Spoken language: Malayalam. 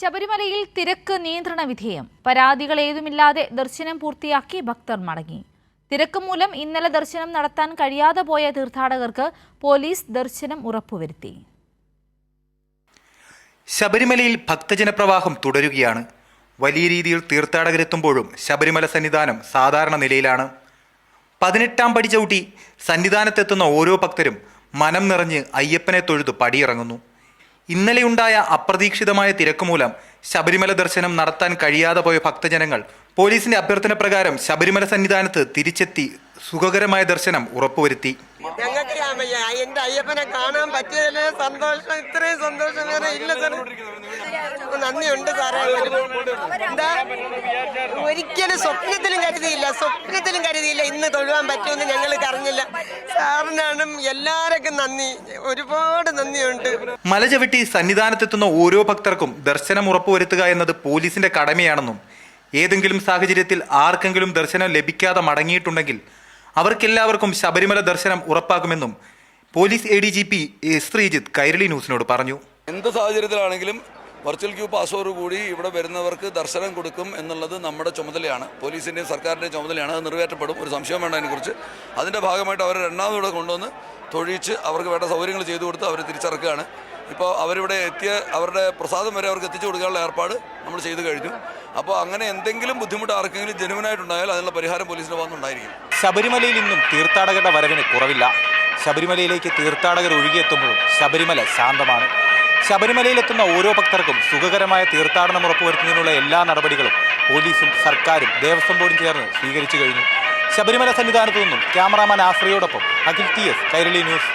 ശബരിമലയിൽ തിരക്ക് നിയന്ത്രണ വിധേയം. പരാതികൾ ഏതുമില്ലാതെ ദർശനം പൂർത്തിയാക്കി ഭക്തർ മടങ്ങി. തിരക്ക് മൂലം ഇന്നലെ ദർശനം നടത്താൻ കഴിയാതെ പോയ തീർത്ഥാടകർക്ക് പോലീസ് ദർശനം ഉറപ്പുവരുത്തി. ശബരിമലയിൽ ഭക്തജനപ്രവാഹം തുടരുകയാണ്. വലിയ രീതിയിൽ തീർത്ഥാടകരെത്തുമ്പോഴും ശബരിമല സന്നിധാനം സാധാരണ നിലയിലാണ്. 18-ാം പടി ചവിട്ടി സന്നിധാനത്തെത്തുന്ന ഓരോ ഭക്തരും മനം നിറഞ്ഞ് അയ്യപ്പനെ തൊഴുതു പടിയിറങ്ങുന്നു. ഇന്നലെയുണ്ടായ അപ്രതീക്ഷിതമായ തിരക്ക് മൂലം ശബരിമല ദർശനം നടത്താൻ കഴിയാതെ പോയ ഭക്തജനങ്ങൾ പോലീസിന്റെ അഭ്യർത്ഥന പ്രകാരം ശബരിമല സന്നിധാനത്ത് തിരിച്ചെത്തി സുഖകരമായ ദർശനം ഉറപ്പുവരുത്തി. ഞങ്ങൾക്ക് എന്റെ അയ്യപ്പനെ കാണാൻ പറ്റിയതിലെ സന്തോഷം, ഇത്രയും സന്തോഷം വേറെ ഇല്ല സാറേ. നന്ദിയുണ്ട് സാറേ. എന്താ ഒരിക്കലും സ്വപ്നത്തിലും കരുതിയില്ല ഇന്ന് തൊഴുവാൻ പറ്റുമെന്ന് ഞങ്ങൾക്ക് അറിഞ്ഞില്ല. സാറിനാണ് എല്ലാവർക്കും നന്ദി, ഒരുപാട് നന്ദിയുണ്ട്. മല ചവിട്ടി സന്നിധാനത്തെത്തുന്ന ഓരോ ഭക്തർക്കും ദർശനം ഉറപ്പുവരുത്തുക എന്നത് പോലീസിന്റെ കടമയാണെന്നും ഏതെങ്കിലും സാഹചര്യത്തിൽ ആർക്കെങ്കിലും ദർശനം ലഭിക്കാതെ മടങ്ങിയിട്ടുണ്ടെങ്കിൽ അവർക്കെല്ലാവർക്കും ശബരിമല ദർശനം ഉറപ്പാക്കുമെന്നും പോലീസ് ADGP ശ്രീജിത്ത് കൈരളി ന്യൂസിനോട് പറഞ്ഞു. എന്ത് സാഹചര്യത്തിലാണെങ്കിലും വെർച്വൽ ക്യൂ പാസ്വേഡോടുകൂടി ഇവിടെ വരുന്നവർക്ക് ദർശനം കൊടുക്കും എന്നുള്ളത് നമ്മുടെ ചുമതലയാണ്, പോലീസിൻ്റെയും സർക്കാരിൻ്റെയും ചുമതലയാണ്. അത് നിറവേറ്റപ്പെടും, ഒരു സംശയം വേണ്ട അതിനെക്കുറിച്ച്. അതിൻ്റെ ഭാഗമായിട്ട് അവരെ രണ്ടാമതൂടെ കൊണ്ടുവന്ന് തൊഴിച്ച് അവർക്ക് വേണ്ട സൗകര്യങ്ങൾ ചെയ്തു കൊടുത്ത് അവർ തിരിച്ചിറക്കുകയാണ്. ഇപ്പോൾ അവരിവിടെ എത്തിയ അവരുടെ പ്രസാദം വരെ അവർക്ക് എത്തിച്ചു കൊടുക്കാനുള്ള ഏർപ്പാട് നമ്മൾ ചെയ്തു കഴിഞ്ഞു. അപ്പോൾ അങ്ങനെ എന്തെങ്കിലും ബുദ്ധിമുട്ട് ആർക്കെങ്കിലും ജനുവിനായിട്ടുണ്ടായാൽ അതിനുള്ള പരിഹാരം പോലീസിൻ്റെ ഭാഗത്തുനിന്നുണ്ടായിരിക്കും. ശബരിമലയിൽ ഇന്നും തീർത്ഥാടകരുടെ വരവിന് കുറവില്ല. ശബരിമലയിലേക്ക് തീർത്ഥാടകർ ഒഴുകിയെത്തുമ്പോഴും ശബരിമല ശാന്തമാണ്. ശബരിമലയിലെത്തുന്ന ഓരോ ഭക്തർക്കും സുഖകരമായ തീർത്ഥാടനം ഉറപ്പുവരുത്തുന്നതിനുള്ള എല്ലാ നടപടികളും പോലീസും സർക്കാരും ദേവസ്വം ബോർഡും ചേർന്ന് സ്വീകരിച്ചു കഴിഞ്ഞു. ശബരിമല സന്നിധാനത്തു നിന്നും ക്യാമറാമാൻ ആശ്രയോടൊപ്പം അഖിൽ TS, കൈരളി ന്യൂസ്.